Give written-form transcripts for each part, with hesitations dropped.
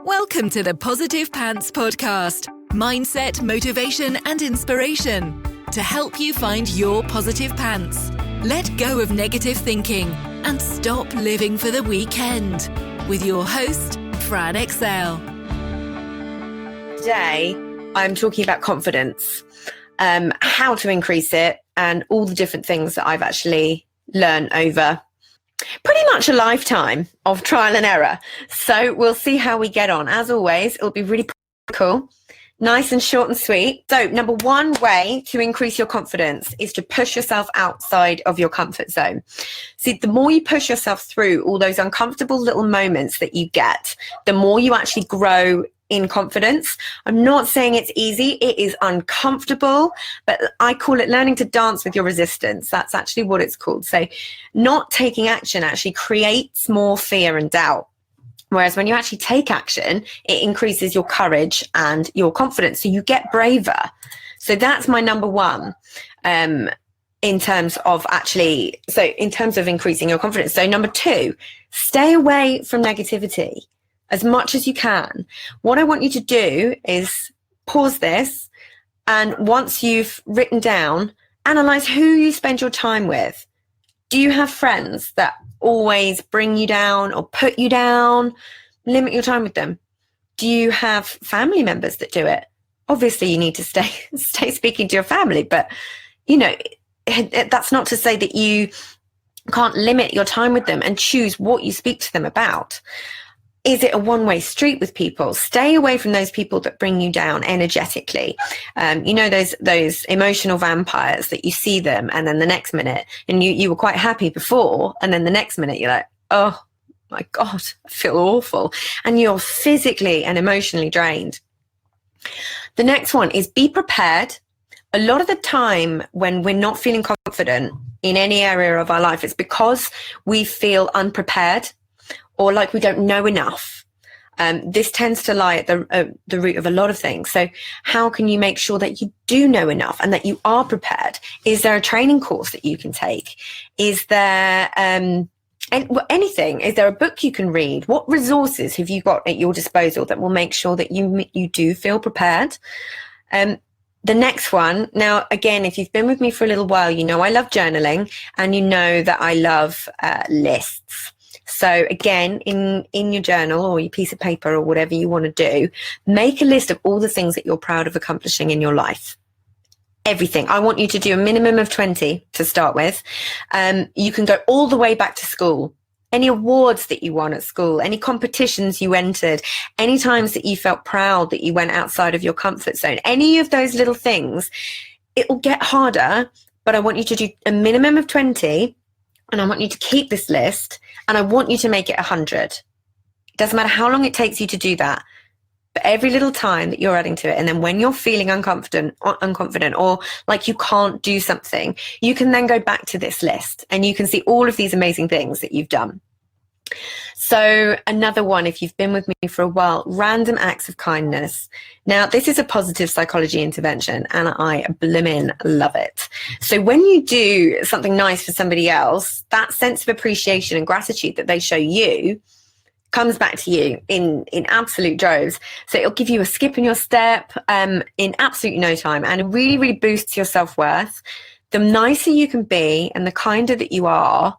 Welcome to the Positive Pants Podcast. Mindset, motivation and inspiration to help you find your positive pants. Let go of negative thinking and stop living for the weekend. With your host, Fran Excel. Today, I'm talking about confidence, how to increase it, and all the different things that I've actually learned over pretty much a lifetime of trial and error. So we'll see how we get on. As always, it'll be really cool, nice and short and sweet. So number one way to increase your confidence is to push yourself outside of your comfort zone. See, the more you push yourself through all those uncomfortable little moments that you get, the more you actually grow in confidence. I'm not saying it's easy. It is uncomfortable, but I call it learning to dance with your resistance. That's actually what it's called. So not taking action actually creates more fear and doubt. Whereas when you actually take action, it increases your courage and your confidence. So you get braver. So that's my number one, in terms of increasing your confidence. So number two, stay away from negativity as much as you can. What I want you to do is pause this, and once you've written down, analyze who you spend your time with. Do you have friends that always bring you down or put you down? Limit your time with them. Do you have family members that do it? Obviously, you need to stay speaking to your family, but that's not to say that you can't limit your time with them and choose what you speak to them about. Is it a one-way street with people? Stay away from those people that bring you down energetically. Those emotional vampires that you see them, and then the next minute, and you were quite happy before, and then the next minute you're like, oh my God, I feel awful. And you're physically and emotionally drained. The next one is be prepared. A lot of the time when we're not feeling confident in any area of our life, it's because we feel unprepared, or like we don't know enough. This tends to lie at the root of a lot of things. So how can you make sure that you do know enough and that you are prepared? Is there a training course that you can take? Is there anything? Is there a book you can read? What resources have you got at your disposal that will make sure that you do feel prepared? The next one, now, again, if you've been with me for a little while, you know I love journaling, and you know that I love lists. So again, in your journal or your piece of paper or whatever you want to do, make a list of all the things that you're proud of accomplishing in your life. Everything. I want you to do a minimum of 20 to start with. You can go all the way back to school. Any awards that you won at school, any competitions you entered, any times that you felt proud that you went outside of your comfort zone, any of those little things. It will get harder, but I want you to do a minimum of 20. And I want you to keep this list, and I want you to make it 100. It doesn't matter how long it takes you to do that, but every little time that you're adding to it. And then when you're feeling unconfident or like you can't do something, you can then go back to this list and you can see all of these amazing things that you've done. So another one, if you've been with me for a while, random acts of kindness. Now, this is a positive psychology intervention, and I blimmin' love it. So when you do something nice for somebody else, that sense of appreciation and gratitude that they show you comes back to you in absolute droves. So it'll give you a skip in your step in absolutely no time, and it really, really boosts your self-worth. The nicer you can be and the kinder that you are,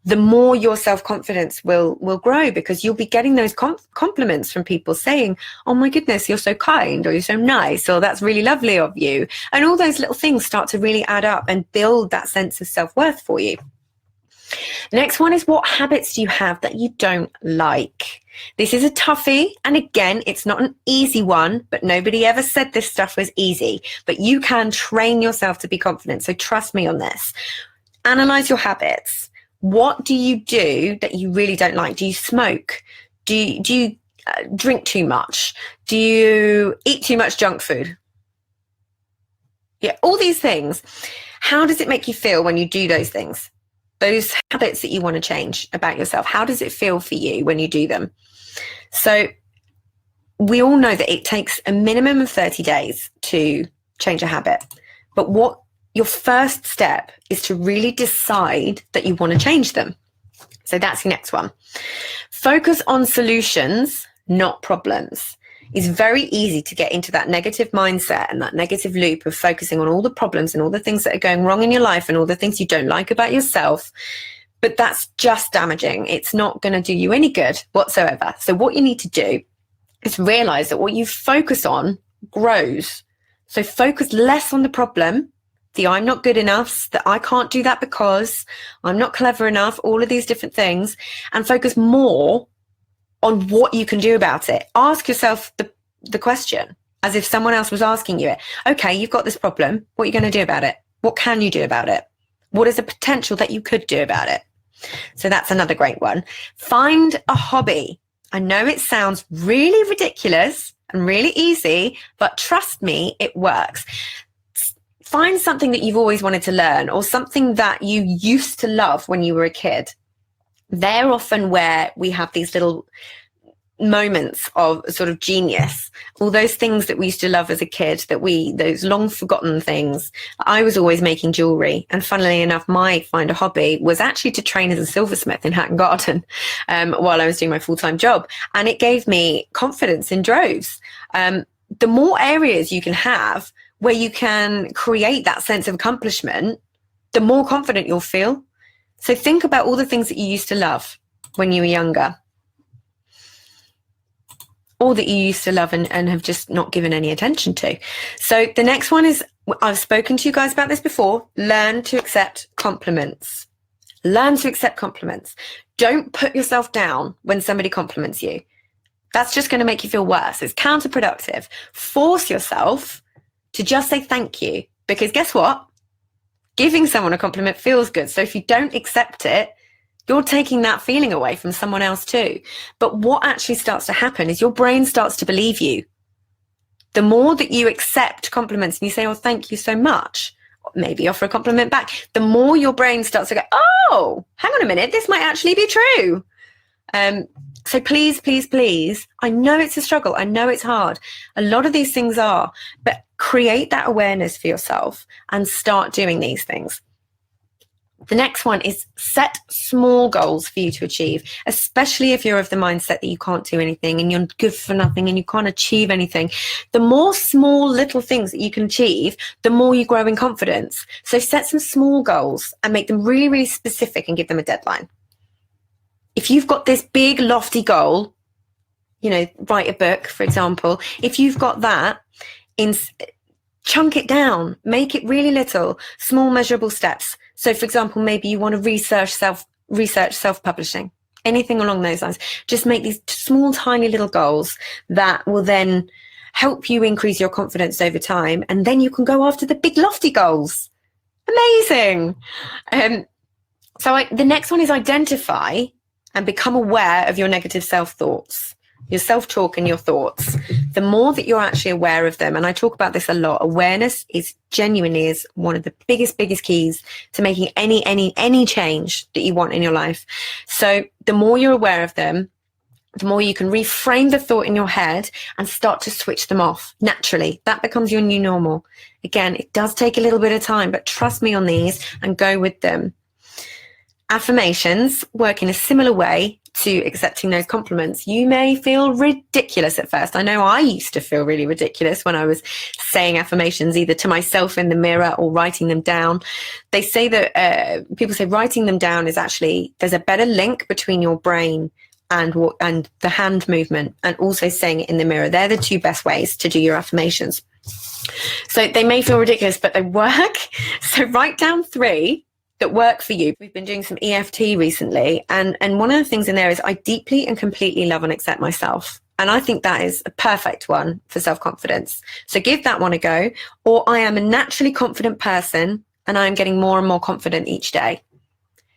the more your self-confidence will grow, because you'll be getting those compliments from people saying, oh my goodness, you're so kind, or you're so nice, or that's really lovely of you. And all those little things start to really add up and build that sense of self-worth for you. The next one is, what habits do you have that you don't like? This is a toughie. And again, it's not an easy one, but nobody ever said this stuff was easy. But you can train yourself to be confident. So trust me on this. Analyze your habits. What do you do that you really don't like? Do you smoke? Do you drink too much? Do you eat too much junk food? Yeah, all these things. How does it make you feel when you do those things? Those habits that you want to change about yourself. How does it feel for you when you do them? So we all know that it takes a minimum of 30 days to change a habit. But what your first step is to really decide that you want to change them. So that's the next one. Focus on solutions, not problems. It's very easy to get into that negative mindset and that negative loop of focusing on all the problems and all the things that are going wrong in your life and all the things you don't like about yourself. But that's just damaging. It's not going to do you any good whatsoever. So what you need to do is realize that what you focus on grows. So focus less on the problem, the I'm not good enough, that I can't do that because I'm not clever enough, all of these different things, and focus more on what you can do about it. Ask yourself the question as if someone else was asking you it. Okay, you've got this problem. What are you going to do about it? What can you do about it? What is the potential that you could do about it? So that's another great one. Find a hobby. I know it sounds really ridiculous and really easy, but trust me, it works. Find something that you've always wanted to learn or something that you used to love when you were a kid. They're often where we have these little moments of sort of genius, all those things that we used to love as a kid, those long forgotten things. I was always making jewelry, and funnily enough, my find a hobby was actually to train as a silversmith in Hatton Garden while I was doing my full-time job, and it gave me confidence in droves. The more areas you can have where you can create that sense of accomplishment, the more confident you'll feel. So think about all the things that you used to love when you were younger, or that you used to love and have just not given any attention to. So the next one is, I've spoken to you guys about this before, learn to accept compliments. Learn to accept compliments. Don't put yourself down when somebody compliments you. That's just going to make you feel worse. It's counterproductive. Force yourself to just say thank you, because guess what? Giving someone a compliment feels good. So if you don't accept it, you're taking that feeling away from someone else too. But what actually starts to happen is your brain starts to believe you. The more that you accept compliments and you say, oh, thank you so much, maybe offer a compliment back, the more your brain starts to go, oh, hang on a minute, this might actually be true. So please, please, please, I know it's a struggle. I know it's hard. A lot of these things are, but create that awareness for yourself and start doing these things. The next one is set small goals for you to achieve, especially if you're of the mindset that you can't do anything and you're good for nothing and you can't achieve anything. The more small little things that you can achieve, the more you grow in confidence. So set some small goals and make them really, really specific and give them a deadline. If you've got this big lofty goal, write a book, for example, if you've got that, chunk it down, make it really little, small measurable steps. So for example, maybe you want to research self-publishing, anything along those lines. Just make these small, tiny little goals that will then help you increase your confidence over time. And then you can go after the big lofty goals. Amazing. The next one is identify and become aware of your negative self-thoughts, your self-talk and your thoughts. The more that you're actually aware of them, and I talk about this a lot, awareness is one of the biggest keys to making any change that you want in your life. So the more you're aware of them, the more you can reframe the thought in your head and start to switch them off naturally. That becomes your new normal. Again, it does take a little bit of time, but trust me on these and go with them. Affirmations work in a similar way to accepting those compliments. You may feel ridiculous at first. I know I used to feel really ridiculous when I was saying affirmations, either to myself in the mirror or writing them down. They say that people say writing them down is actually, there's a better link between your brain and the hand movement, and also saying it in the mirror. They're the two best ways to do your affirmations. So they may feel ridiculous, but they work. So write down 3 that work for you. We've been doing some EFT recently, and one of the things in there is I deeply and completely love and accept myself. And I think that is a perfect one for self-confidence. So give that one a go. Or I am a naturally confident person and I'm getting more and more confident each day.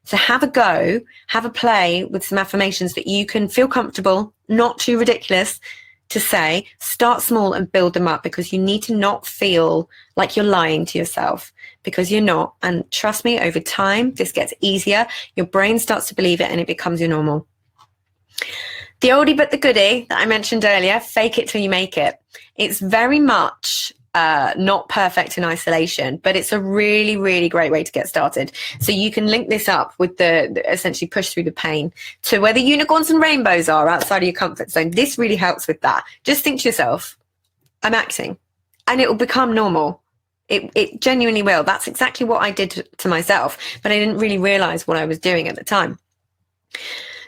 So have a go, have a play with some affirmations that you can feel comfortable, not too ridiculous to say. Start small and build them up, because you need to not feel like you're lying to yourself, because you're not. And trust me, over time, this gets easier. Your brain starts to believe it and it becomes your normal. The oldie but the goodie that I mentioned earlier, fake it till you make it. It's very much not perfect in isolation, but it's a really, really great way to get started. So you can link this up with the essentially push through the pain to where the unicorns and rainbows are outside of your comfort zone. This really helps with that. Just think to yourself, I'm acting, and it will become normal. It genuinely will. That's exactly what I did to myself, but I didn't really realize what I was doing at the time.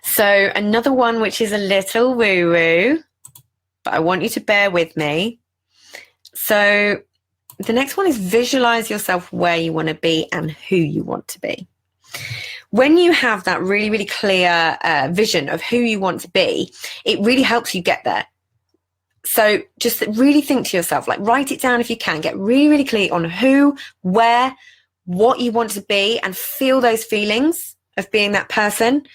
So another one, which is a little woo-woo, but I want you to bear with me. So the next one is visualize yourself where you want to be and who you want to be. When you have that really, really clear vision of who you want to be, it really helps you get there. So just really think to yourself, like write it down if you can, get really, really clear on who, where, what you want to be, and feel those feelings of being that person.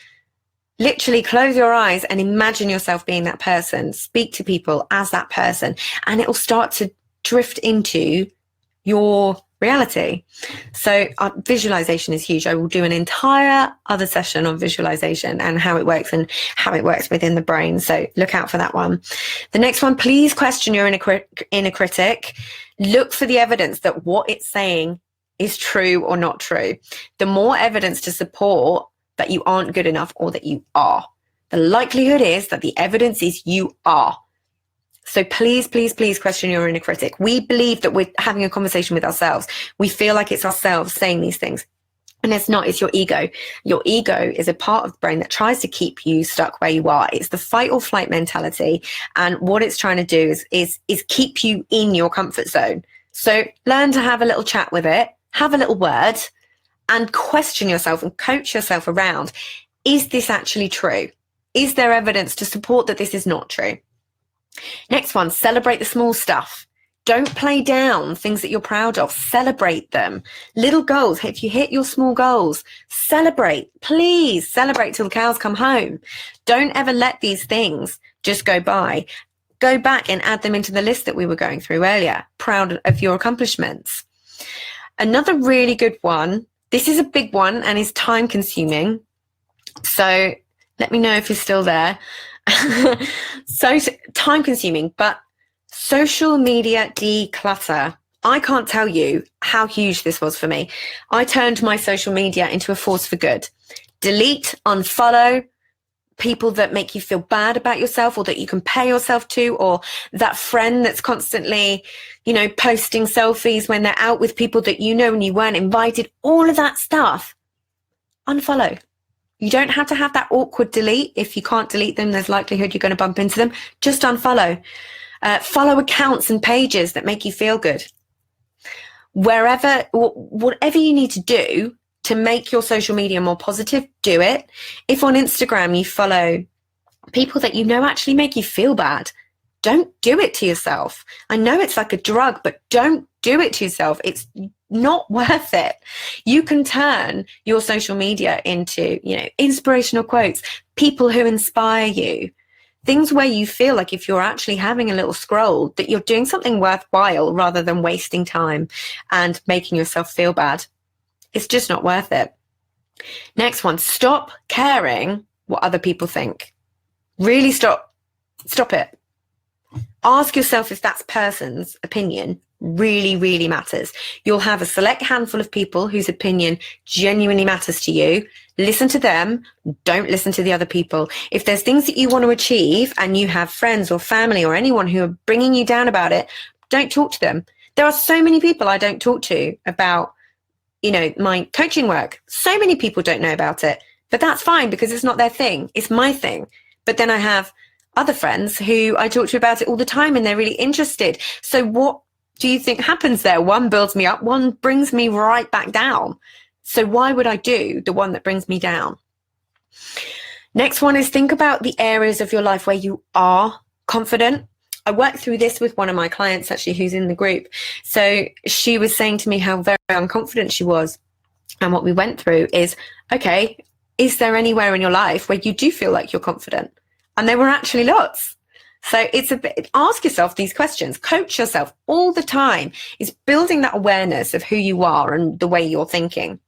Literally close your eyes and imagine yourself being that person. Speak to people as that person, and it will start to drift into your reality. So visualization is huge. I will do an entire other session on visualization and how it works within the brain. So look out for that one. The next one, please question your inner critic. Look for the evidence that what it's saying is true or not true. The more evidence to support that you aren't good enough or that you are, the likelihood is that the evidence is you are. So please, please, please question your inner critic. We believe that we're having a conversation with ourselves. We feel like it's ourselves saying these things. And it's not, it's your ego. Your ego is a part of the brain that tries to keep you stuck where you are. It's the fight or flight mentality. And what it's trying to do is keep you in your comfort zone. So learn to have a little chat with it, have a little word, and question yourself and coach yourself around. Is this actually true? Is there evidence to support that this is not true? Next one, celebrate the small stuff. Don't play down things that you're proud of. Celebrate them. Little goals. If you hit your small goals, celebrate. Please celebrate till the cows come home. Don't ever let these things just go by. Go back and add them into the list that we were going through earlier. Proud of your accomplishments. Another really good one. This is a big one and is time consuming. So let me know if you're still there. So time consuming, but social media declutter. I can't tell you how huge this was for me. I turned my social media into a force for good. Delete, unfollow people that make you feel bad about yourself or that you compare yourself to, or that friend that's constantly, posting selfies when they're out with people that you know and you weren't invited. All of that stuff. Unfollow. You don't have to have that awkward delete. If you can't delete them, there's likelihood you're going to bump into them. Just unfollow. Follow accounts and pages that make you feel good. Whatever you need to do to make your social media more positive, do it. If on Instagram you follow people that you know actually make you feel bad, don't do it to yourself. I know it's like a drug, but don't do it to yourself. It's not worth it. You can turn your social media into, inspirational quotes, people who inspire you, things where you feel like if you're actually having a little scroll, that you're doing something worthwhile rather than wasting time and making yourself feel bad. It's just not worth it. Next one, stop caring what other people think. Really stop it. Ask yourself if that person's opinion really, really matters. You'll have a select handful of people whose opinion genuinely matters to you. Listen to them. Don't listen to the other people. If there's things that you want to achieve and you have friends or family or anyone who are bringing you down about it, don't talk to them. There are so many people I don't talk to about, my coaching work. So many people don't know about it, but that's fine because it's not their thing. It's my thing. But then I have other friends who I talk to about it all the time and they're really interested. So what do you think happens there? One builds me up, one brings me right back down. So why would I do the one that brings me down? Next one is think about the areas of your life where you are confident. I worked through this with one of my clients actually who's in the group. So she was saying to me how very unconfident she was. And what we went through is, okay, is there anywhere in your life where you do feel like you're confident? And there were actually lots. So ask yourself these questions, coach yourself all the time. Is building that awareness of who you are and the way you're thinking.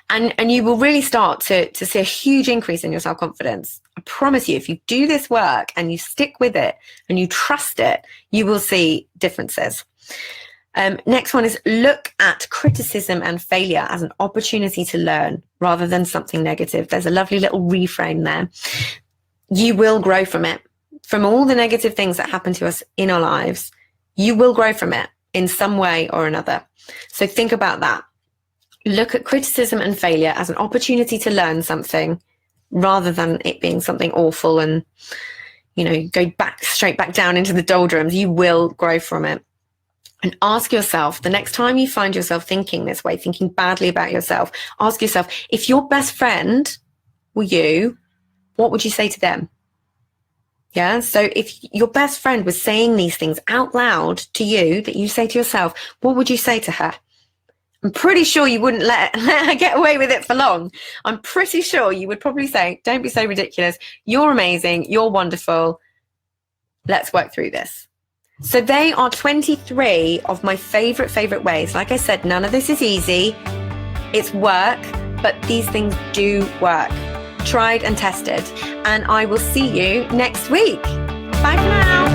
And you will really start to see a huge increase in your self-confidence. I promise you, if you do this work and you stick with it and you trust it, you will see differences. Next one is look at criticism and failure as an opportunity to learn rather than something negative. There's a lovely little reframe there. You will grow from it. From all the negative things that happen to us in our lives, you will grow from it in some way or another. So think about that. Look at criticism and failure as an opportunity to learn something rather than it being something awful and, go straight back down into the doldrums. You will grow from it. And ask yourself, the next time you find yourself thinking this way, thinking badly about yourself, ask yourself, if your best friend were you, what would you say to them? Yeah. So if your best friend was saying these things out loud to you that you say to yourself, what would you say to her? I'm pretty sure you wouldn't let her get away with it for long. I'm pretty sure you would probably say, don't be so ridiculous. You're amazing. You're wonderful. Let's work through this. So they are 23 of my favorite ways. Like I said, none of this is easy. It's work, but these things do work. Tried and tested. And I will see you next week. Bye for now.